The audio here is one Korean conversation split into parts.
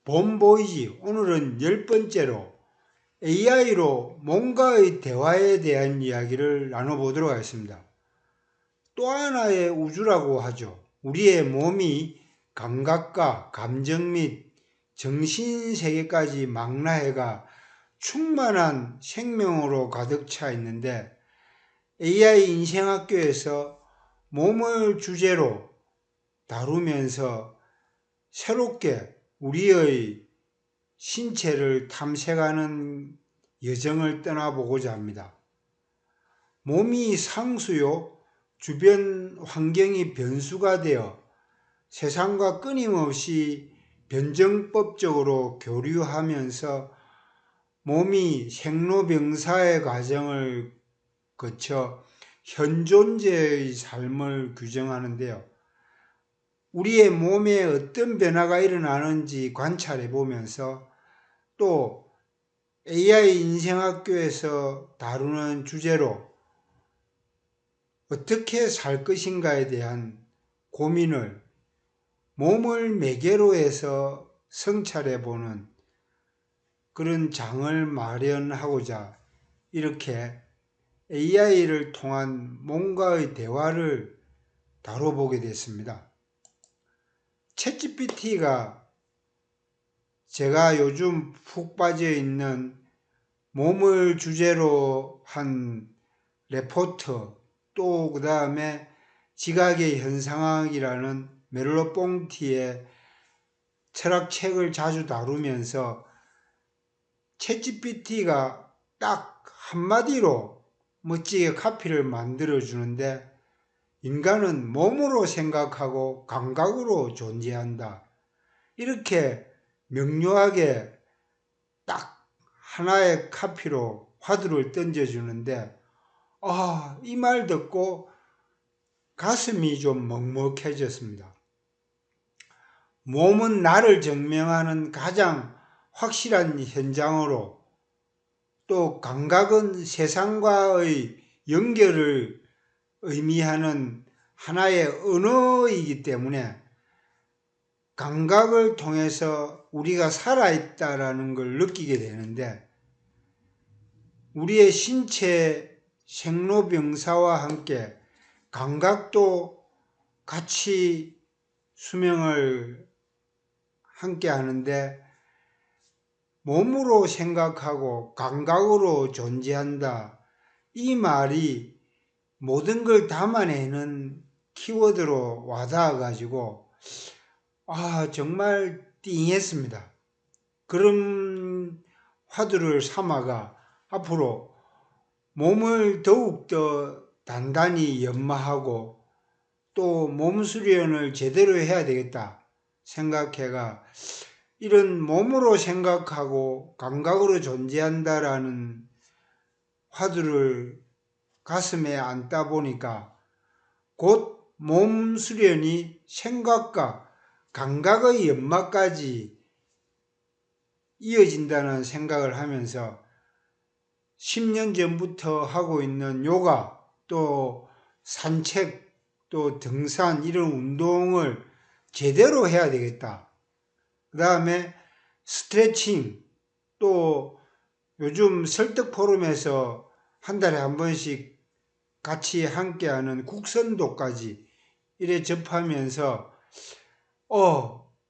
봄보이지. 오늘은 10번째로 AI로 뭔가의 대화에 대한 이야기를 나눠보도록 하겠습니다. 또 하나의 우주라고 하죠. 우리의 몸이 감각과 감정 및 정신세계까지 망라해가 충만한 생명으로 가득 차 있는데 AI 인생학교에서 몸을 주제로 다루면서 새롭게 우리의 신체를 탐색하는 여정을 떠나보고자 합니다. 몸이 상수요, 주변 환경이 변수가 되어 세상과 끊임없이 변정법적으로 교류하면서 몸이 생로병사의 과정을 거쳐 현존재의 삶을 규정하는데요. 우리의 몸에 어떤 변화가 일어나는지 관찰해 보면서 또 AI 인생학교에서 다루는 주제로 어떻게 살 것인가에 대한 고민을 몸을 매개로 해서 성찰해 보는 그런 장을 마련하고자 이렇게 AI를 통한 몸과의 대화를 다뤄보게 됐습니다. 챗GPT가 제가 요즘 푹 빠져 있는 몸을 주제로 한 레포트, 또 그 다음에 지각의 현상학이라는 멜로뽕티의 철학책을 자주 다루면서 챗GPT가 딱 한마디로 멋지게 카피를 만들어 주는데 인간은 몸으로 생각하고 감각으로 존재한다. 이렇게 명료하게 딱 하나의 카피로 화두를 던져주는데 이 말 듣고 가슴이 좀 먹먹해졌습니다. 몸은 나를 증명하는 가장 확실한 현장으로 또 감각은 세상과의 연결을 의미하는 하나의 언어이기 때문에 감각을 통해서 우리가 살아있다라는 걸 느끼게 되는데 우리의 신체 생로병사와 함께 감각도 같이 수명을 함께 하는데 몸으로 생각하고 감각으로 존재한다. 이 말이 모든 걸 담아내는 키워드로 와닿아가지고 정말 띵했습니다. 그런 화두를 삼아가 앞으로 몸을 더욱더 단단히 연마하고 또 몸 수련을 제대로 해야 되겠다 생각해가 이런 몸으로 생각하고 감각으로 존재한다라는 화두를 가슴에 안다 보니까 곧 몸 수련이 생각과 감각의 연마까지 이어진다는 생각을 하면서 10년 전부터 하고 있는 요가, 또 산책, 또 등산 이런 운동을 제대로 해야 되겠다. 그 다음에 스트레칭, 또 요즘 설득 포럼에서 한 달에 한 번씩 같이 함께하는 국선도까지 이래 접하면서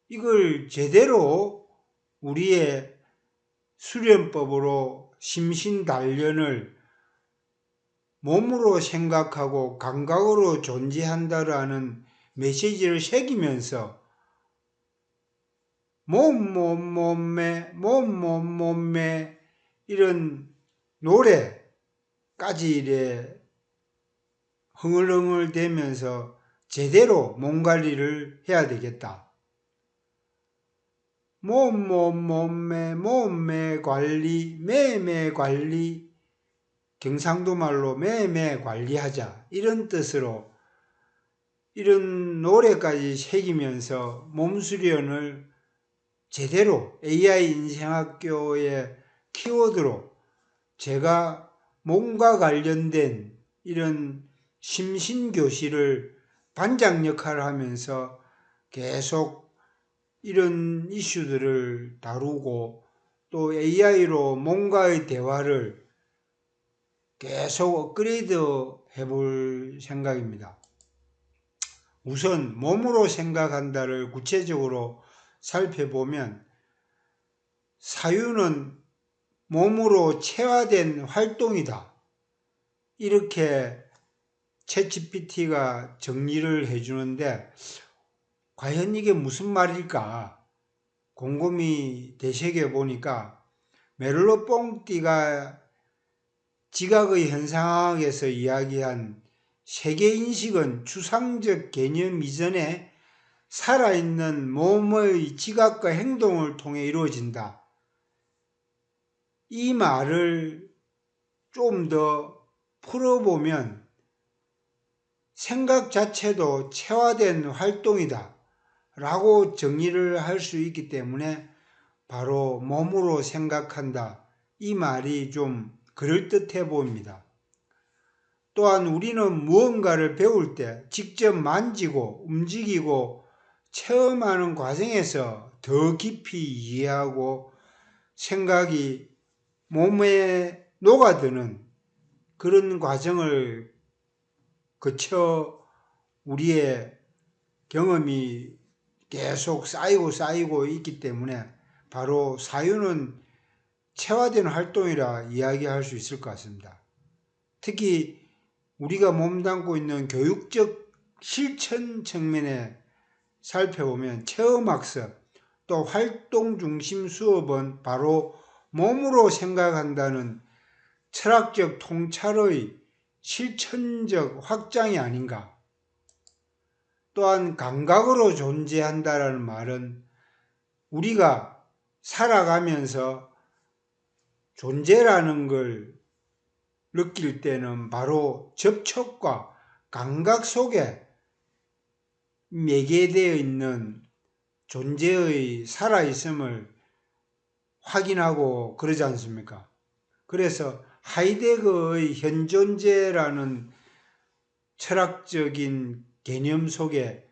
이걸 제대로 우리의 수련법으로 심신단련을 몸으로 생각하고 감각으로 존재한다라는 메시지를 새기면서 몸매 이런 노래까지 이래 흥얼흥얼 대면서 제대로 몸 관리를 해야 되겠다. 몸매 관리, 매매 관리, 경상도 말로 매매 관리하자 이런 뜻으로 이런 노래까지 새기면서 몸 수련을 제대로 AI 인생학교의 키워드로 제가 몸과 관련된 이런 심신교실을 반장 역할을 하면서 계속 이런 이슈들을 다루고 또 AI로 뭔가의 대화를 계속 업그레이드 해볼 생각입니다. 우선 몸으로 생각한다를 구체적으로 살펴보면 사유는 몸으로 체화된 활동이다. 이렇게 챗GPT가 정리를 해주는데 과연 이게 무슨 말일까 곰곰이 되새겨 보니까 메를로 뽕띠가 지각의 현상학에서 이야기한 세계인식은 추상적 개념 이전에 살아있는 몸의 지각과 행동을 통해 이루어진다. 이 말을 좀 더 풀어보면 생각 자체도 체화된 활동이다 라고 정의를 할 수 있기 때문에 바로 몸으로 생각한다. 이 말이 좀 그럴듯해 보입니다. 또한 우리는 무언가를 배울 때 직접 만지고 움직이고 체험하는 과정에서 더 깊이 이해하고 생각이 몸에 녹아드는 그런 과정을 거쳐 우리의 경험이 계속 쌓이고 있기 때문에 바로 사유는 체화된 활동이라 이야기할 수 있을 것 같습니다. 특히 우리가 몸담고 있는 교육적 실천 측면에 살펴보면 체험학습 또 활동중심 수업은 바로 몸으로 생각한다는 철학적 통찰의 실천적 확장이 아닌가. 또한 감각으로 존재한다라는 말은 우리가 살아가면서 존재라는 걸 느낄 때는 바로 접촉과 감각 속에 매개되어 있는 존재의 살아있음을 확인하고 그러지 않습니까? 그래서 하이데거의 현존재라는 철학적인 개념 속에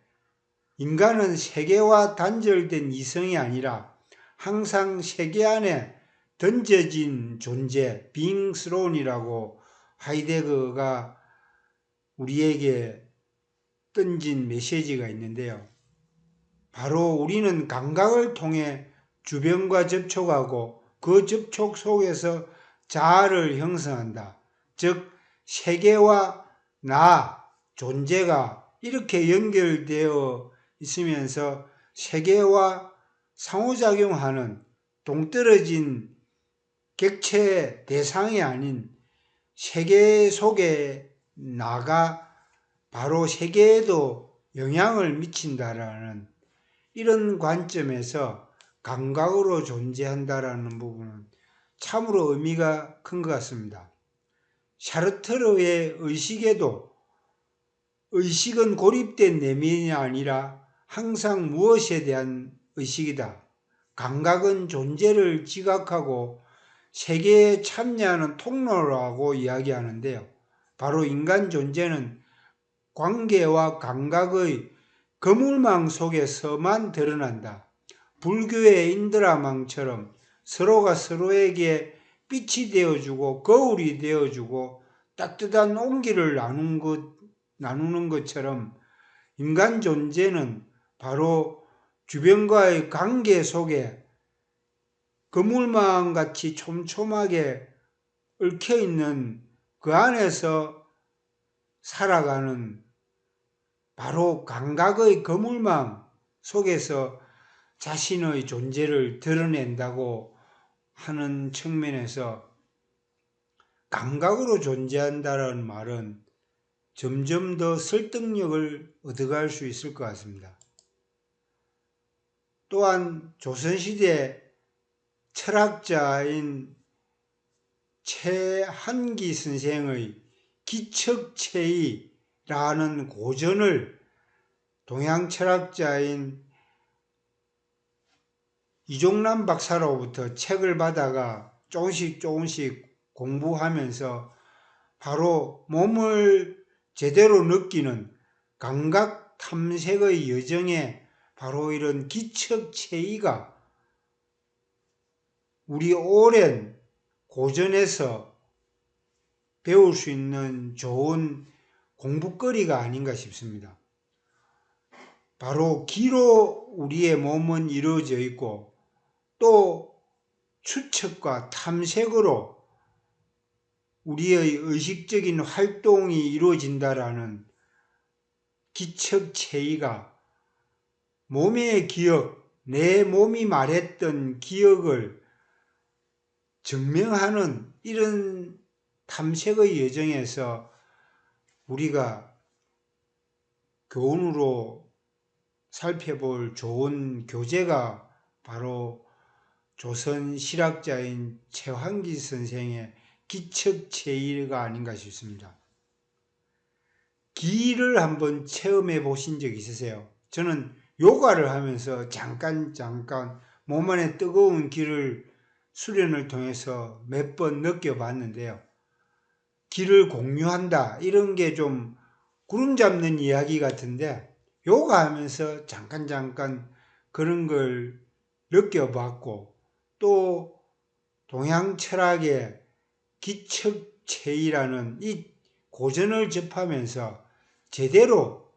인간은 세계와 단절된 이성이 아니라 항상 세계 안에 던져진 존재, being thrown이라고 하이데거가 우리에게 던진 메시지가 있는데요. 바로 우리는 감각을 통해 주변과 접촉하고 그 접촉 속에서 자아를 형성한다. 즉 세계와 나, 존재가 이렇게 연결되어 있으면서 세계와 상호작용하는 동떨어진 객체 대상이 아닌 세계 속에 나가 바로 세계에도 영향을 미친다라는 이런 관점에서 감각으로 존재한다라는 부분은 참으로 의미가 큰 것 같습니다. 샤르트르의 의식에도 의식은 고립된 내면이 아니라 항상 무엇에 대한 의식이다. 감각은 존재를 지각하고 세계에 참여하는 통로라고 이야기하는데요. 바로 인간 존재는 관계와 감각의 거물망 속에서만 드러난다. 불교의 인드라망처럼 서로가 서로에게 빛이 되어주고 거울이 되어주고 따뜻한 온기를 나누는 것처럼 인간 존재는 바로 주변과의 관계 속에 거물망같이 촘촘하게 얽혀있는 그 안에서 살아가는 바로 감각의 거물망 속에서 자신의 존재를 드러낸다고 하는 측면에서 감각으로 존재한다는 말은 점점 더 설득력을 얻어갈 수 있을 것 같습니다. 또한 조선시대 철학자인 최한기 선생의 기척체의라는 고전을 동양 철학자인 이종남 박사로부터 책을 받아가 조금씩 공부하면서 바로 몸을 제대로 느끼는 감각 탐색의 여정에 바로 이런 기척체의가 우리 오랜 고전에서 배울 수 있는 좋은 공부거리가 아닌가 싶습니다. 바로 기로 우리의 몸은 이루어져 있고 또 추측과 탐색으로 우리의 의식적인 활동이 이루어진다라는 기척체의가 몸의 기억, 내 몸이 말했던 기억을 증명하는 이런 탐색의 여정에서 우리가 교훈으로 살펴볼 좋은 교재가 바로 조선 실학자인 최환기 선생의 기척체의가 아닌가 싶습니다. 기를 한번 체험해 보신 적 있으세요? 저는 요가를 하면서 잠깐 몸 안에 뜨거운 기를 수련을 통해서 몇 번 느껴봤는데요. 기를 공유한다 이런 게 좀 구름 잡는 이야기 같은데 요가 하면서 잠깐 그런 걸 느껴봤고 또 동양 철학의 기척체의라는 이 고전을 접하면서 제대로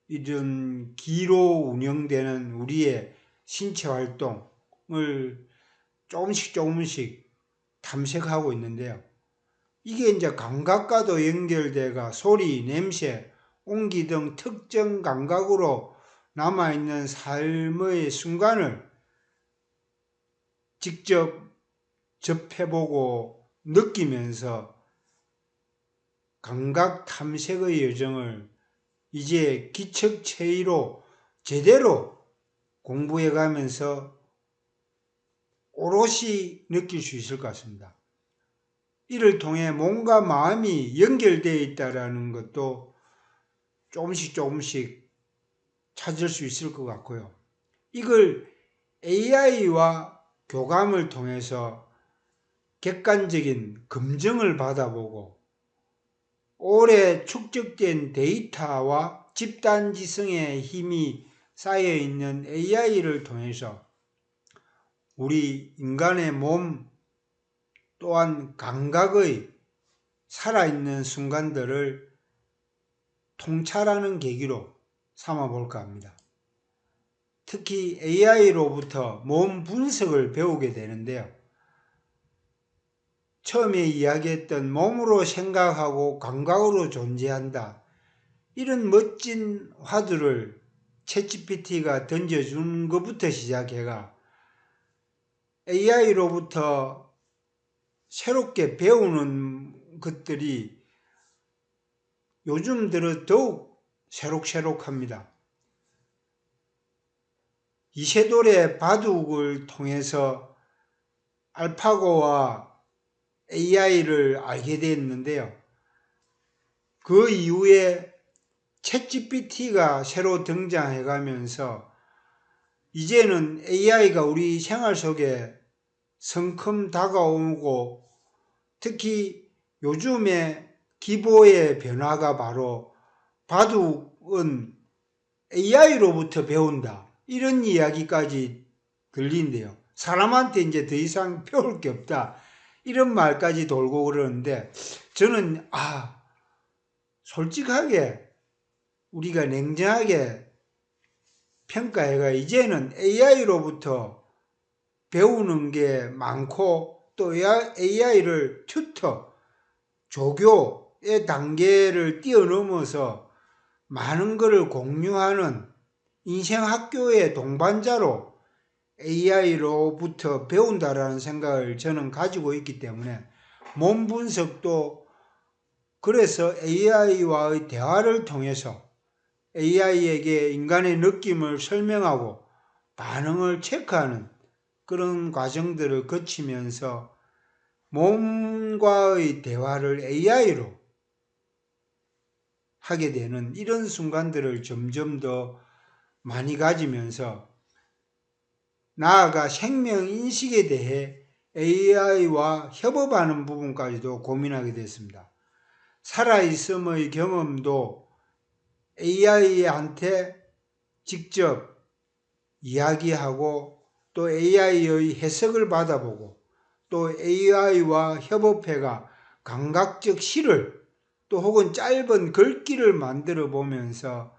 이런 기로 운영되는 우리의 신체 활동을 조금씩 탐색하고 있는데요. 이게 이제 감각과도 연결돼가 소리, 냄새, 온기 등 특정 감각으로 남아있는 삶의 순간을 직접 접해보고 느끼면서 감각 탐색의 여정을 이제 기척체의로 제대로 공부해가면서 오롯이 느낄 수 있을 것 같습니다. 이를 통해 몸과 마음이 연결되어 있다는 것도 조금씩 찾을 수 있을 것 같고요. 이걸 AI와 교감을 통해서 객관적인 검증을 받아보고 오래 축적된 데이터와 집단지성의 힘이 쌓여있는 AI를 통해서 우리 인간의 몸 또한 감각의 살아있는 순간들을 통찰하는 계기로 삼아볼까 합니다. 특히 AI로부터 몸 분석을 배우게 되는데요. 처음에 이야기했던 몸으로 생각하고 감각으로 존재한다. 이런 멋진 화두를 챗GPT가 던져준 것부터 시작해가 AI로부터 새롭게 배우는 것들이 요즘 들어 더욱 새록새록합니다. 이세돌의 바둑을 통해서 알파고와 AI를 알게 됐는데요. 그 이후에 챗GPT가 새로 등장해가면서 이제는 AI가 우리 생활 속에 성큼 다가오고 특히 요즘의 기보의 변화가 바로 바둑은 AI로부터 배운다. 이런 이야기까지 들린대요. 사람한테 이제 더 이상 배울 게 없다. 이런 말까지 돌고 그러는데 저는 솔직하게 우리가 냉정하게 평가해가 이제는 AI로부터 배우는 게 많고 또 AI를 튜터, 조교의 단계를 뛰어넘어서 많은 것을 공유하는 인생학교의 동반자로 AI로부터 배운다라는 생각을 저는 가지고 있기 때문에 몸 분석도 그래서 AI와의 대화를 통해서 AI에게 인간의 느낌을 설명하고 반응을 체크하는 그런 과정들을 거치면서 몸과의 대화를 AI로 하게 되는 이런 순간들을 점점 더 많이 가지면서 나아가 생명 인식에 대해 AI와 협업하는 부분까지도 고민하게 됐습니다. 살아있음의 경험도 AI한테 직접 이야기하고 또 AI의 해석을 받아보고 또 AI와 협업해가 감각적 시를 또 혹은 짧은 글귀를 만들어 보면서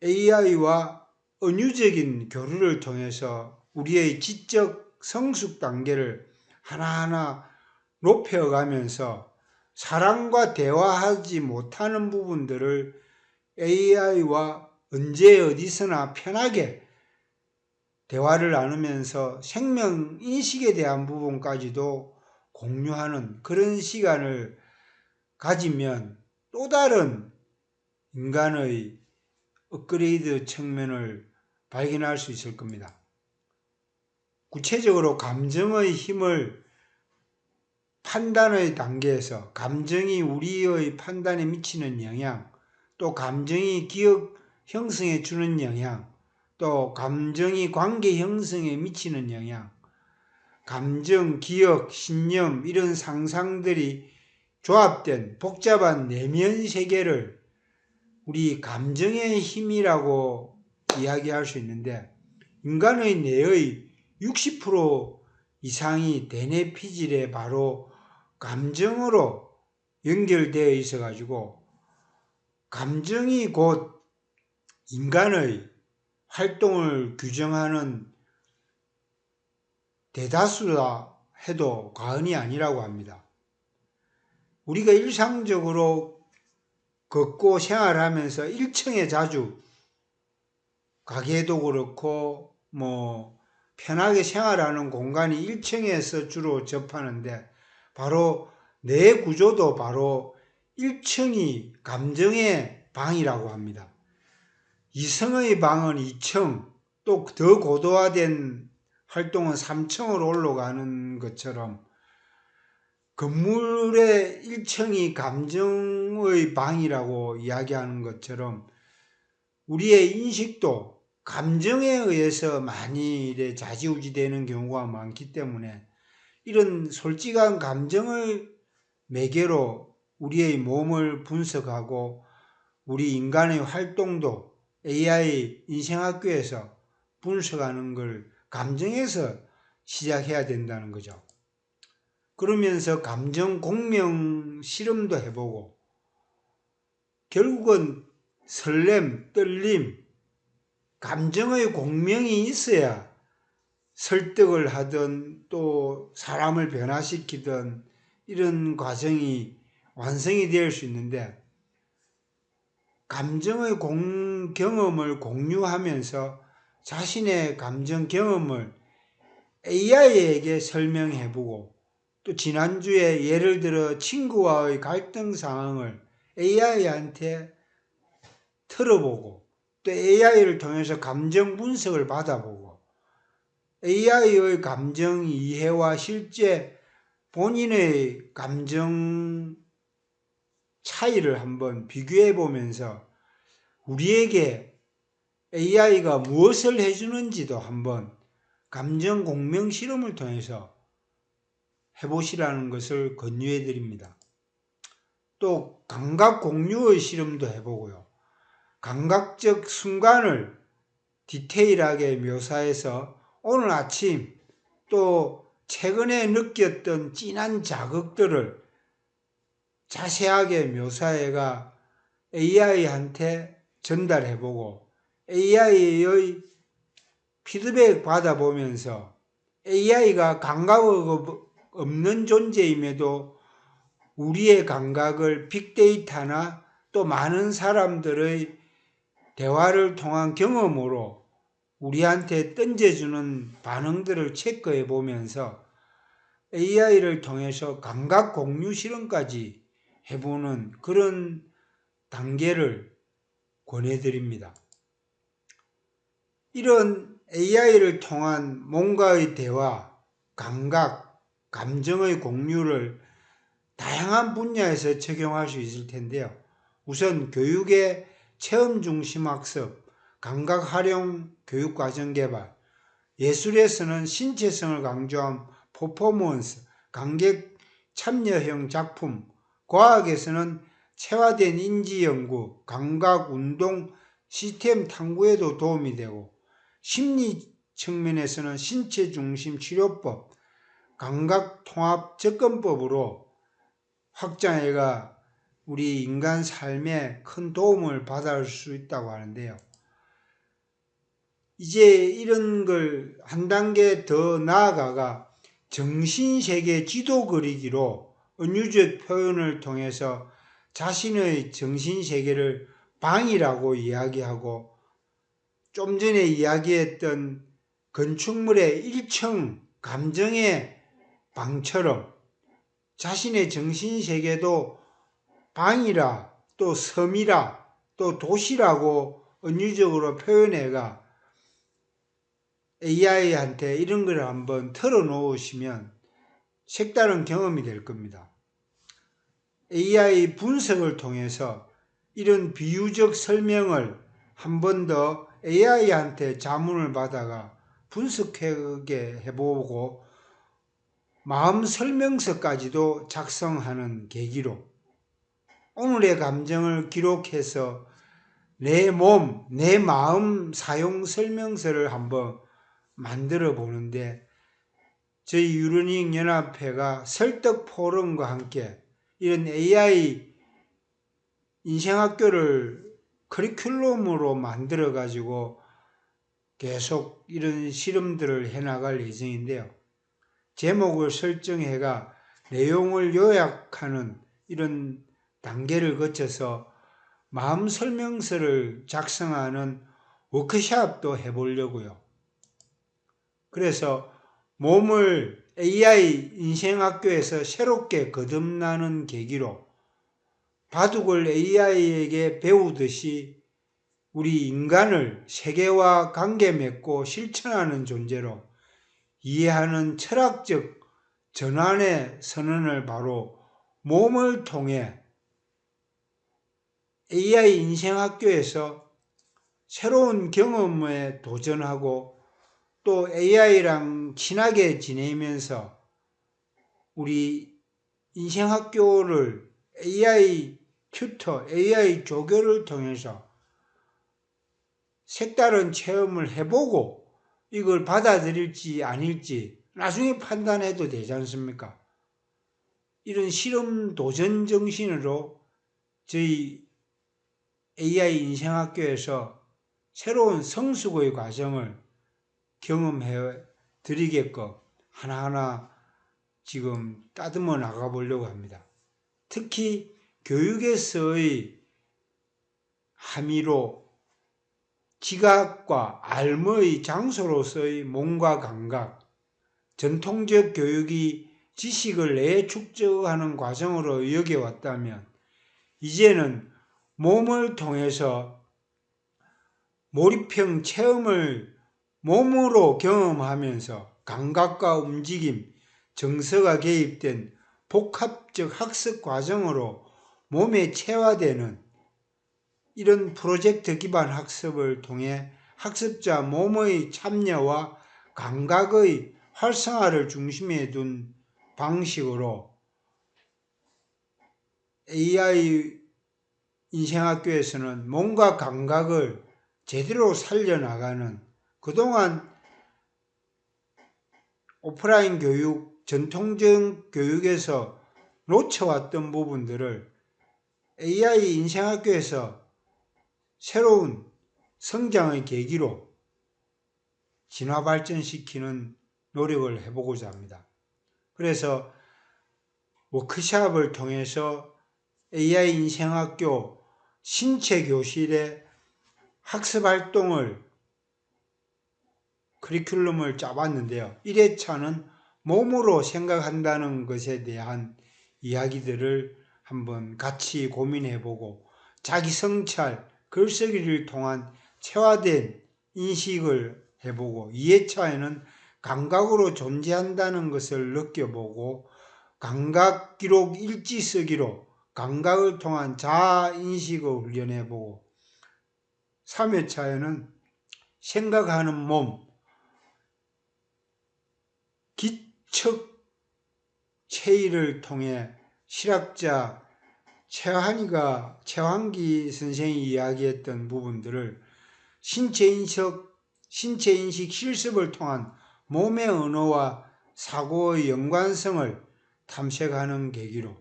AI와 은유적인 교류를 통해서 우리의 지적 성숙 단계를 하나하나 높여가면서 사람과 대화하지 못하는 부분들을 AI와 언제 어디서나 편하게 대화를 나누면서 생명 인식에 대한 부분까지도 공유하는 그런 시간을 가지면 또 다른 인간의 업그레이드 측면을 발견할 수 있을 겁니다. 구체적으로 감정의 힘을 판단의 단계에서 감정이 우리의 판단에 미치는 영향, 또 감정이 기억 형성에 주는 영향, 또 감정이 관계 형성에 미치는 영향, 감정, 기억, 신념 이런 상상들이 조합된 복잡한 내면 세계를 우리 감정의 힘이라고 이야기할 수 있는데 인간의 뇌의 60% 이상이 대뇌 피질에 바로 감정으로 연결되어 있어 가지고 감정이 곧 인간의 활동을 규정하는 대다수다 해도 과언이 아니라고 합니다. 우리가 일상적으로 걷고 생활하면서 1층에 자주 가게도 그렇고 편하게 생활하는 공간이 1층에서 주로 접하는데 바로 뇌 구조도 바로 1층이 감정의 방이라고 합니다. 이성의 방은 2층, 또 더 고도화된 활동은 3층으로 올라가는 것처럼 건물의 1층이 감정의 방이라고 이야기하는 것처럼 우리의 인식도 감정에 의해서 많이 좌지우지되는 경우가 많기 때문에 이런 솔직한 감정을 매개로 우리의 몸을 분석하고 우리 인간의 활동도 AI 인생학교에서 분석하는 걸 감정에서 시작해야 된다는 거죠. 그러면서 감정 공명 실험도 해보고 결국은 설렘, 떨림, 감정의 공명이 있어야 설득을 하든 또 사람을 변화시키든 이런 과정이 완성이 될 수 있는데 감정의 경험을 공유하면서 자신의 감정 경험을 AI에게 설명해보고 또 지난주에 예를 들어 친구와의 갈등 상황을 AI한테 틀어보고 또 AI를 통해서 감정 분석을 받아보고 AI의 감정 이해와 실제 본인의 감정 차이를 한번 비교해 보면서 우리에게 AI가 무엇을 해주는지도 한번 감정 공명 실험을 통해서 해보시라는 것을 권유해 드립니다. 또 감각 공유의 실험도 해보고요. 감각적 순간을 디테일하게 묘사해서 오늘 아침 또 최근에 느꼈던 진한 자극들을 자세하게 묘사해가 AI한테 전달해보고 AI의 피드백 받아보면서 AI가 감각 없는 존재임에도 우리의 감각을 빅데이터나 또 많은 사람들의 대화를 통한 경험으로 우리한테 던져주는 반응들을 체크해 보면서 AI를 통해서 감각 공유 실험까지 해보는 그런 단계를 권해드립니다. 이런 AI를 통한 뭔가의 대화, 감각, 감정의 공유를 다양한 분야에서 적용할 수 있을 텐데요. 우선 교육의 체험 중심 학습, 감각 활용 교육 과정 개발, 예술에서는 신체성을 강조한 퍼포먼스, 관객 참여형 작품, 과학에서는 체화된 인지 연구, 감각 운동 시스템 탐구에도 도움이 되고, 심리 측면에서는 신체 중심 치료법, 감각 통합 접근법으로 확장해가 우리 인간 삶에 큰 도움을 받을 수 있다고 하는데요. 이제 이런 걸 한 단계 더 나아가가 정신세계 지도 그리기로 은유적 표현을 통해서 자신의 정신세계를 방이라고 이야기하고, 좀 전에 이야기했던 건축물의 1층 감정의 방처럼 자신의 정신세계도 방이라, 또 섬이라, 또 도시라고 은유적으로 표현해가 AI한테 이런 걸 한번 털어놓으시면 색다른 경험이 될 겁니다. AI 분석을 통해서 이런 비유적 설명을 한 번 더 AI한테 자문을 받아가 분석하게 해보고 마음 설명서까지도 작성하는 계기로 오늘의 감정을 기록해서 내 몸, 내 마음 사용 설명서를 한번 만들어 보는데, 저희 유러닝 연합회가 설득 포럼과 함께 이런 AI 인생학교를 커리큘럼으로 만들어 가지고 계속 이런 실험들을 해 나갈 예정인데요. 제목을 설정해가 내용을 요약하는 이런 단계를 거쳐서 마음 설명서를 작성하는 워크숍도 해보려고요. 그래서 몸을 AI 인생학교에서 새롭게 거듭나는 계기로 바둑을 AI에게 배우듯이 우리 인간을 세계와 관계 맺고 실천하는 존재로 이해하는 철학적 전환의 선언을 바로 몸을 통해 AI 인생학교에서 새로운 경험에 도전하고 또 AI랑 친하게 지내면서 우리 인생학교를 AI 튜터, AI 조교를 통해서 색다른 체험을 해보고 이걸 받아들일지 아닐지 나중에 판단해도 되지 않습니까? 이런 실험 도전 정신으로 저희 AI 인생학교에서 새로운 성숙의 과정을 경험해 드리게끔 하나하나 지금 따듬어 나가보려고 합니다. 특히 교육에서의 함의로 지각과 알무의 장소로서의 몸과 감각, 전통적 교육이 지식을 내축적하는 과정으로 여겨왔다면 이제는 몸을 통해서 몰입형 체험을 몸으로 경험하면서 감각과 움직임, 정서가 개입된 복합적 학습 과정으로 몸에 체화되는 이런 프로젝트 기반 학습을 통해 학습자 몸의 참여와 감각의 활성화를 중심에 둔 방식으로 AI 인생학교에서는 몸과 감각을 제대로 살려나가는, 그동안 오프라인 교육, 전통적 교육에서 놓쳐왔던 부분들을 AI 인생학교에서 새로운 성장의 계기로 진화 발전시키는 노력을 해보고자 합니다. 그래서 워크숍을 통해서 AI 인생학교 신체 교실의 학습 활동을 커리큘럼을 짜봤는데요. 1회차는 몸으로 생각한다는 것에 대한 이야기들을 한번 같이 고민해보고 자기 성찰, 글쓰기를 통한 체화된 인식을 해보고, 2회차에는 감각으로 존재한다는 것을 느껴보고 감각 기록 일지 쓰기로 감각을 통한 자아 인식을 훈련해보고, 3회차에는 생각하는 몸, 기척 체의를 통해 실학자 최환기 선생이 이야기했던 부분들을 신체인식 실습을 통한 몸의 언어와 사고의 연관성을 탐색하는 계기로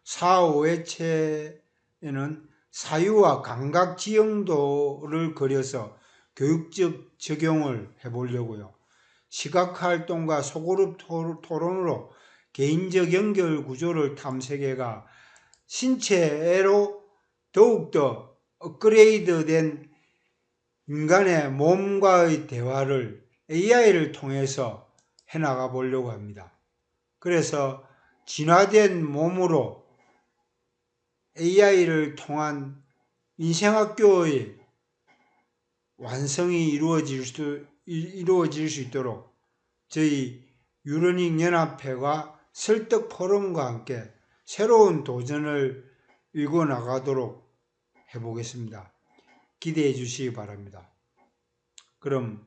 4, 5회체에는 사유와 감각 지형도를 그려서 교육적 적용을 해보려고요. 시각활동과 소그룹 토론으로 개인적 연결 구조를 탐색해가 신체로 더욱더 업그레이드된 인간의 몸과의 대화를 AI를 통해서 해나가 보려고 합니다. 그래서 진화된 몸으로 AI를 통한 인생학교의 완성이 이루어질 수 있도록 저희 유러닝 연합회가 설득 포럼과 함께 새로운 도전을 일궈 나가도록 해보겠습니다. 기대해 주시기 바랍니다. 그럼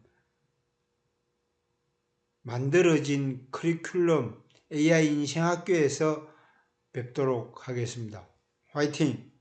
만들어진 커리큘럼 AI 인생학교에서 뵙도록 하겠습니다. 화이팅!